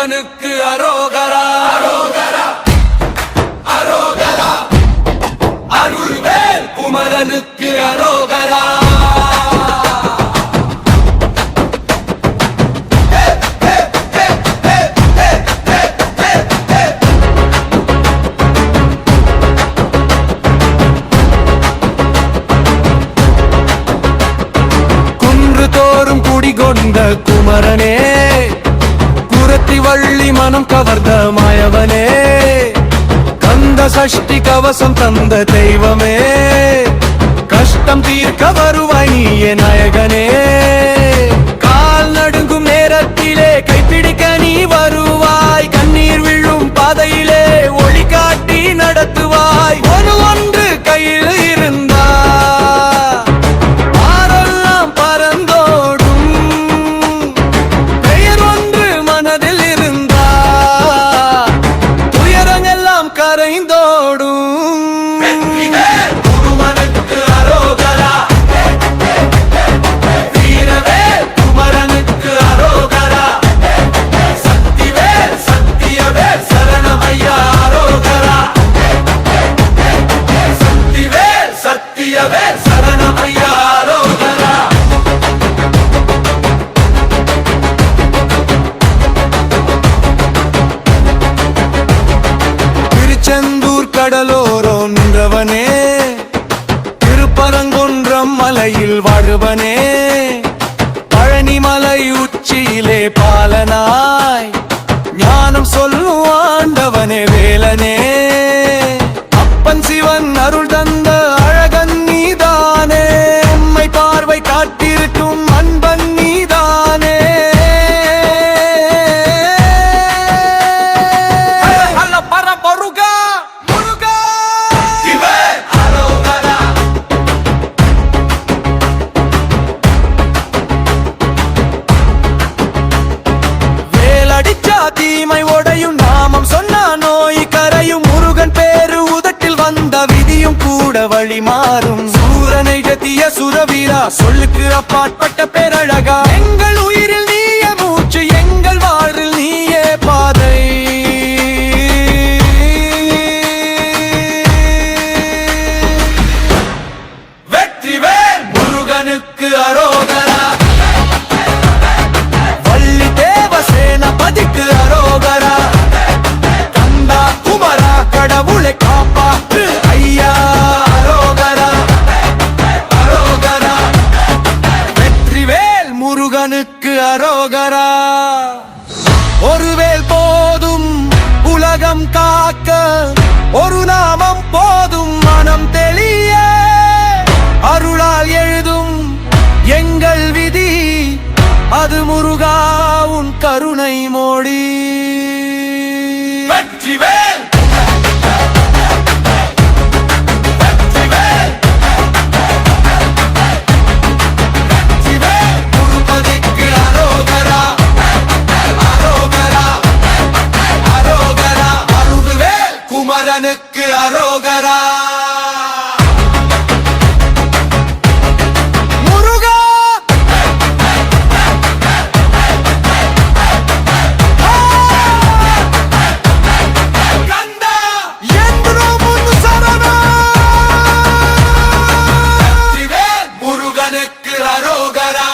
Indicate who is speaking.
Speaker 1: முருகனுக்கு அரோகரா அரோகரா அரோகரா அருள்வேல் குமரனுக்கு அரோகரா. குன்று தோறும் குடிகொண்ட குமரனே, குரத்தி வள்ளி மனம் கவர்ந்த மாயவனே, கந்த சஷ்டி கவசம் தந்த தெய்வமே, கஷ்டம் தீர்க்க வருவாய் நீயே நாயகனே. கால் நடுங்கும் நேரத்திலே கைப்பிடிக்க நீ வருவாய், கண்ணீர் விழும் பாதையிலே ஒளி காட்டி நடத்துவாய். ஒன்று கையில் இருந்தா ஆரெல்லாம் பறந்தோடும், பெயர் ஒன்று மனதில் இருந்தா துயரங்கெல்லாம் கரைந்தோடும். குமரனுக்கு அரோகரா, வீரவேல் குமரனுக்கு அரோகரா, சக்திவேல் சத்தியவேல் சரணமையா அரோகரா, சக்திவேல் சத்தியவேல் சரணமையா அரோகரா. திருச்செந்தூர் கடலோரம் நின்றவனே, திருப்பரங்குன்றம் மலையில் வாழுவனே, பழனிமலை உச்சியிலே பாலனாய் ஞானம் சொல்லும் ஆண்டவனே வேலனே. அப்பன் சிவன் அருள் தந்த அழகன் நீதானே, உம்மை பார்வை காட்டிருக்கும் அன்பன் நீதானே. தீமை உடையும் நாமம் சொன்ன நோய் கரையும், முருகன் பேரு உதட்டில் வந்த விதியும் கூட வழி மாறும். சூரனை ஜத்திய சுரவீரா, சொல்லுக்கு அப்பாற்பட்ட பேரழகா, எங்கள் உயிரில் நீயே மூச்சு, எங்கள் வாழ்வில் நீயே பாதை. வெற்றிவேல் முருகனுக்கு அரோகரா, வள்ளி தேவசேனபதிக்கு அரோகரா, கந்தா குமரா கடவுளை காப்பாற்று ஐயா அரோகரா அரோகரா. வெற்றிவேல் முருகனுக்கு அரோகரா. ஒருவேல் போதும் உலகம் காக்க, ஒரு நாமம் போதும் மனம் தெளிய, அருளால் எழுதும் எங்கள் விதி, அது முருகா உன் கருணை மோடி. வெற்றிவேல் வெற்றிவேல் வெற்றிவேல் முருகனுக்கு அரோகரா அரோகரா அரோகரா. அருள்வேல் குமரனுக்கு அரோகரா. முருகனுக்கு அரோகரா.